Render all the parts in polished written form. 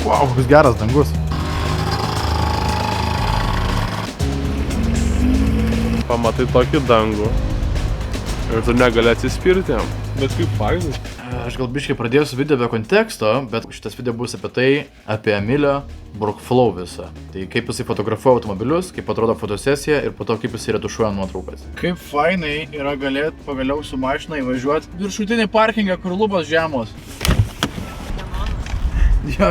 Wow, koks geras dangus. Pamatai tokį dangų ir tu negali atsispirti jam. Bet kaip fainai. Aš gal biškai pradėsiu video be konteksto, bet šitas video bus apie tai, apie Emilio workflow visą. Tai kaip jisai fotografuoja automobilius, kaip atrodo fotosesija ir po to kaip jisai retušuoja nuotraukas. Kaip fainai yra galėt pagaliau su mašina įvažiuoti viršutinį parkingą, kur lubos žemos. Jo.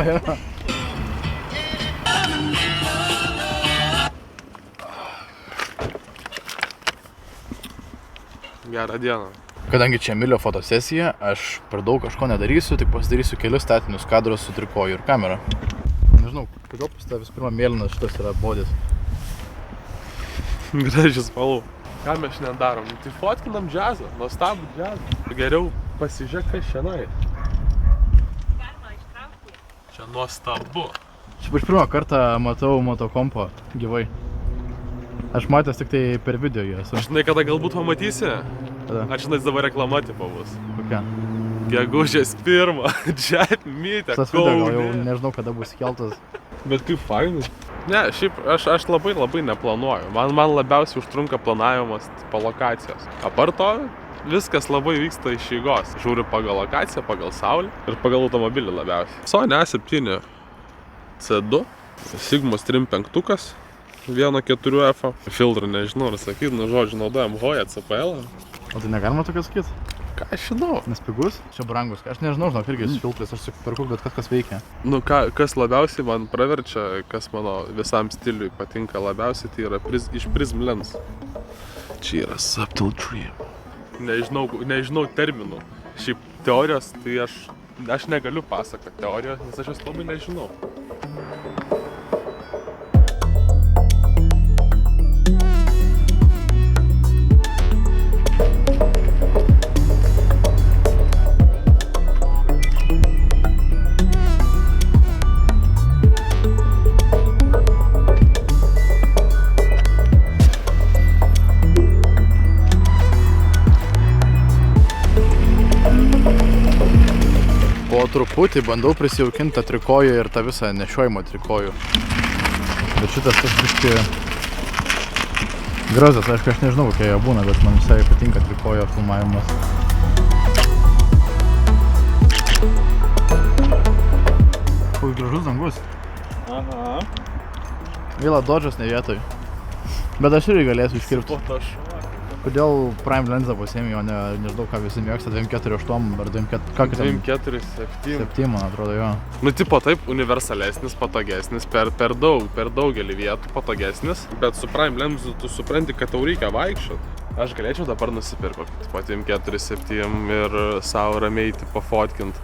Gerą dieną. Kadangi čia Emilio fotosesija, aš per daug kažko nedarysiu, tik pasidarysiu kelius statinius kadrus su trikoju ir kamera. Nežinau, kodėl pas tavęs pirma mėlynas šitas yra bodis. Gražis spalvų. Ką mes šiandien darom? Tai fotkinam džiazą, nuostabų džiazą. Geriau pasižiūrėk, kas šiandien. Galima ištraukti. Čia nuostabu. Šiaip aš pirmą kartą matau motokompą gyvai. Aš matęs tik tai per video jį esu. Žinai, kada galbūt pamatysi? Kada? Aš žinai, dabar reklama tipo bus. Kokia? Gegužės 1, Jet Meet, Tas video gal jau Kaune. nežinau kada bus keltas. Bet kaip fainai. Ne, šiaip aš labai neplanuoju. Man labiausiai užtrunka planavimas tipo lokacijos. Apart to, viskas labai vyksta iš eigos. Žiūriu pagal lokaciją, pagal saulę ir pagal automobilį labiausiai. Sony A7 C2, Sigmos trim penktukas, 1.4F. Filtrų nežinau ar sakyt, nu žodžiu, naudojam Hoya CPL. O tai negalima tokio sakyt? Ką aš žinau? Nes pigus? Čia brangus. Aš nežinau, žinok, irgi su filtrais aš perku, bet kas veikia. Nu kas labiausiai man praverčia, kas mano visam stiliui patinka labiausiai, tai yra iš Prism Lens. Čia yra Subtle Trim. Nežinau terminų. Šiaip teorijos, tai aš negaliu pasakoti teorijos, nes aš jos labai nežinau. Po truputį bandau prisijaukinti tą trikojų ir tą visą nešiojimo trikojų. Bet šitas tas biški grozas, aišku, aš nežinau kokie jie būna, bet man visai patinka trikojo filmavimas. Koks gražus dangus. Aha. Gaila, Dodžas ne vietoj. Bet aš irgi galėsiu iškirpti. Kodėl Prime lensą pasiėmė, o nežinau ką visi mėgsta, 248 ar 247. 247. Man atrodo, jo. Nu tipo taip, universalesnis, patogesnis, per daugelį vietų patogesnis. Bet su Prime lensu tu supranti, kad tau reikia vaikščiot. Aš galėčiau dabar nusipirkti tipo 247 ir savo ramiai tipo fotkint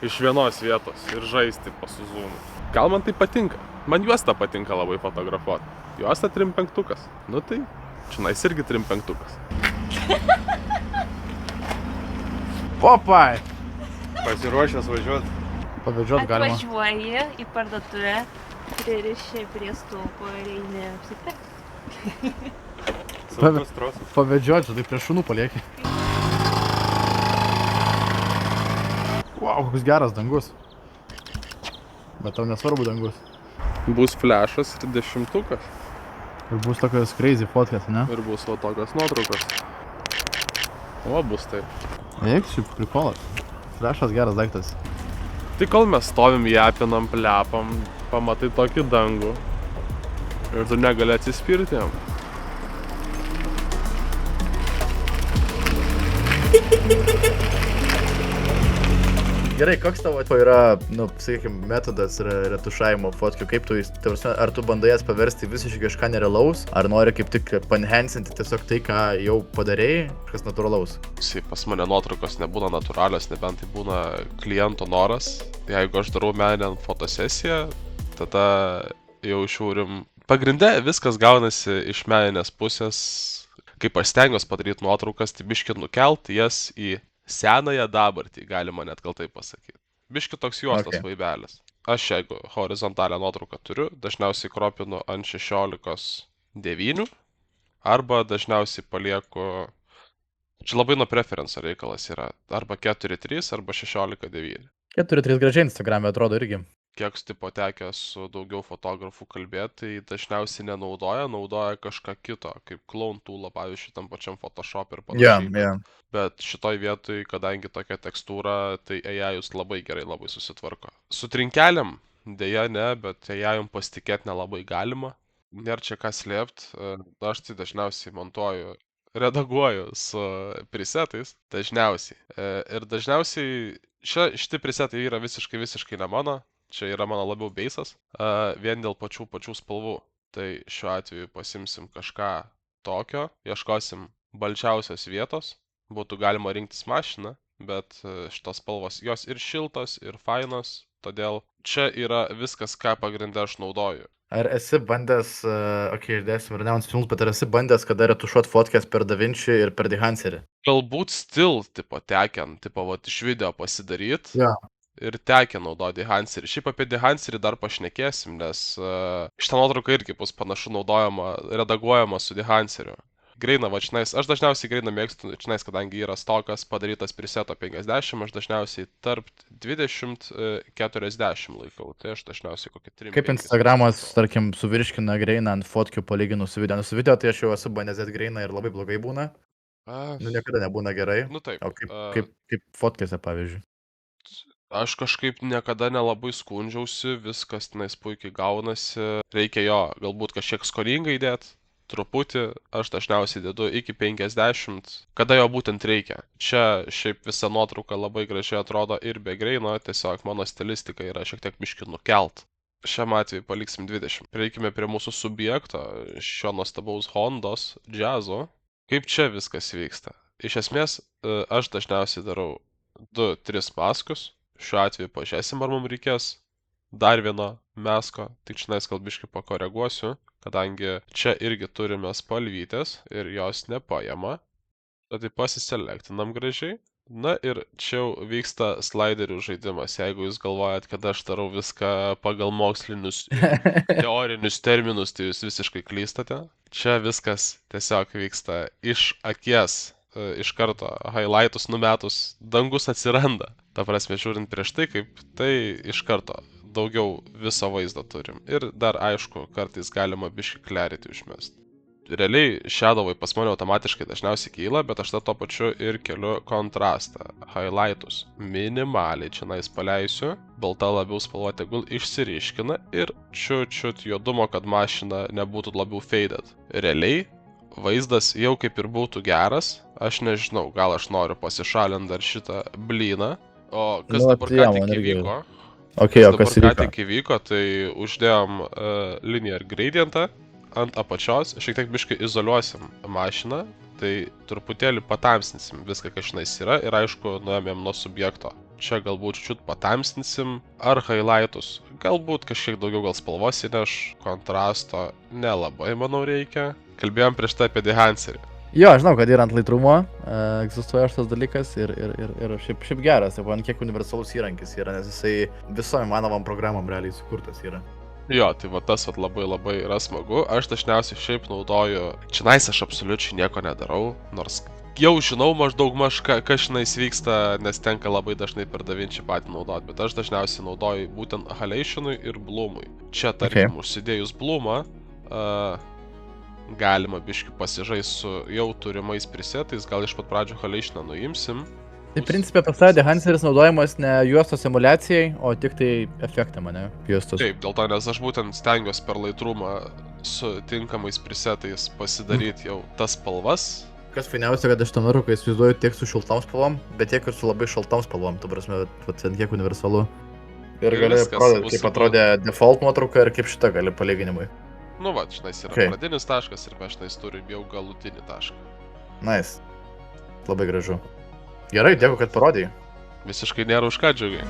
iš vienos vietos ir žaisti tipo su zoomu. Gal man tai patinka? Man juosta patinka labai fotografuoti. Juosta trim penktukas. Nu tai čionais irgi trim penktukas. Popai! Pasiruošęs važiuoti. Pavedžiot galima. Atvažiuoji į parduotuvę, pririši prie stulpo ir eini apsipirkti. Saugus trosas. Pavedžiot, tai prie šunų palieki. Wow, koks geras dangus. Bet tau nesvarbu dangus. Bus flešas ir 10-tukas. Ir bus tokios crazy fotkės, ne? Ir bus va tokios nuotraukos. O, bus taip. Eik, šiaip prikolas. Flešas geras daiktas. Tai kol mes stovim, japinam, plepam, pamatai tokį dangų ir tu negali atsispirti jam. Gerai, koks tavo yra, nu, sakykime, metodas retušavimo fotkių? Kaip tu, ar tu bandai jas paversti visiškai kažką nerealaus, ar nori kaip tik panhensinti tiesiog tai, ką jau padarėjai, kažkas natūralaus? Pas mane nuotraukos nebūna natūralios, nebent tai būna kliento noras. Jeigu aš darau meninę fotosesiją, tada jau žiūrim. Pagrinde viskas gaunasi iš meninės pusės. Kaip aš stengiuosi padaryti nuotraukas, tai biškį nukelt jas į senąją dabartį, galima net gal taip pasakyti. Biški toks juostas vaibelis. Aš jeigu horizontalią nuotrauką turiu, dažniausiai kropinu ant 16:9 arba dažniausiai palieku, čia labai nuo preferenso reikalas yra, arba 4:3 arba 16:9. 4:3 gražiai Instagram'e atrodo irgi. kiek tipo tekę su daugiau fotografų kalbėti, tai dažniausiai naudoja kažką kito, kaip clone toolą, pavyzdžiui, tam pačiam Photoshop ir panašiai. Bet šitoj vietoj, kadangi tokia tekstūra, tai AI-us labai gerai labai susitvarko. Su trinkeliam, dėja ne, bet AI-um pasitikėti nelabai galima. Nėra čia ką slėpt, aš tai dažniausiai montuoju, redaguoju su presetais, dažniausiai. Ir dažniausiai šitie presetai yra visiškai ne mano, čia yra mano labiau beisas, vien dėl pačių spalvų. Tai šiuo atveju pasimsim kažką tokio, ieškosim balčiausios vietos, būtų galima rinktis mašiną, bet šitos spalvos jos ir šiltos, ir fainos, todėl čia yra viskas, ką pagrindę aš naudoju. Ar esi bandęs, išdėsim renounce filmus, bet ar esi bandęs kada retušuot fotkės per DaVinci ir per Dehancerį? Galbūt still, tipo, tekiant, tipo, vat, iš video pasidaryt. Jo. Ir tekia naudoti Dehancerį. Šiaip apie Dehancerį dar pašnekėsim, nes šitą nuotrauką irgi bus panašu redaguojama su Dehanceriu. Greiną, va, činais, aš dažniausiai greiną mėgstu, činais, kadangi yra stokas padarytas preseto 50, aš dažniausiai tarp 20-40 laikau, tai aš dažniausiai kokį 3. Kaip Instagramas, tarkim, suvirškina greiną ant fotkių palyginus su video. Nes su video tai aš jau esu bandęs dėti greiną ir labai blogai būna. Nu, niekada nebūna gerai. Nu taip. O kaip fotkėse, pavyzdžiui? Aš kažkaip niekada nelabai skundžiausi, viskas tenais puikiai gaunasi. Reikia jo galbūt kažkiek skoningai įdėti. Truputį, aš dažniausiai dedu iki 50, kada jo būtent reikia. Čia šiaip visa nuotrauka labai gražiai atrodo ir be greino, tiesiog mano stilistika yra šiek tiek biški nukelt. Šiam atveju paliksim 20. Prieikime prie mūsų subjekto, šio nuostabaus Hondos Jazzo. Kaip čia viskas vyksta? Iš esmės, aš dažniausiai darau 2-3 maskus. Šiuo atveju pažiūrėsim, ar mums reikės dar vieno mesko, tik čionais kalbiškai pakoreguosiu, kadangi čia irgi turime spalvytės ir jos nepaima. Tai pasiselektinam gražiai. Na ir čia jau vyksta sliderių žaidimas. Jeigu jūs galvojat, kad aš darau viską pagal mokslinius teorinius terminus, tai jūs visiškai klystate. Čia viskas tiesiog vyksta iš akies. Iš karto highlightus numetus dangus atsiranda. Ta prasme, žiūrint prieš tai, kaip tai iš karto daugiau viso vaizdo turim. Ir dar aišku, kartais galima biški clarity užmest. Realiai shadowai pas mane automatiškai dažniausiai kyla, bet aš to pačiu ir keliu kontrastą. Highlightus minimaliai čionais paleisiu, balta labiau spalva tegul išsiryškina ir čiut juodumo, kad mašina nebūtų labiau faded. Realiai vaizdas jau kaip ir būtų geras, aš nežinau, gal aš noriu pasišalinti dar šitą blyną, o kas dabar ką tik įvyko? Kas ką tik įvyko, tai uždėjom linear gradientą ant apačios, šiek tiek biškai izoliuosim mašiną, tai truputėlį patamsinsim viską, kas šiandien yra ir aišku, nuėmėm nuo subjekto. Čia galbūt čiut patamsinsim ar highlightus, galbūt kažkiek daugiau gal spalvos įneš, kontrasto nelabai, manau, reikia. Kalbėjom prieš tai apie Dehancerį. Jo, aš žinau, kad yra ant laitrumo, egzistuoja šitas dalykas ir šiaip geras, ant kiek universalus įrankis yra, nes jisai visom įmanomam programom realiai sukurtas yra. Jo, tai va tas labai yra smagu, aš dažniausiai šiaip naudoju, čionais aš absoliučiai nieko nedarau, nors jau žinau maždaug kas šiandien vyksta, nes tenka labai dažnai per DaVinci patį naudoti, bet aš dažniausiai naudoju būtent halationui ir bloomui. Čia, tarkim, užsidėjus bloomą, galima biški pasižaisti su jau turimais presetais, gal iš pat pradžių halationą nuimsim. Tai principė pas tą Dehanceris naudojamas ne juostos emulacijai, o tik tai efektam, ne? Juostos. Taip, dėl to, nes aš būtent stengiuosi per Lightroomą su tinkamais presetais pasidaryti jau tas spalvas. Kas fainiausia, kad aš tą nuotrauką įsivaizduoju tiek su šiltom spalvom, bet tiek ir su labai šaltom spalvom, tu prasme, ant kiek universalu. Ir gali parodyti, kaip atrodė default nuotrauka ir kaip šita gali palyginimui. Nu va, šnais yra pradinis taškas ir mes šnais turim jau galutinį tašką. Nice. Labai gražu. Gerai, dėkui, kad parodėjai. Visiškai nėra už ką, džiugiai.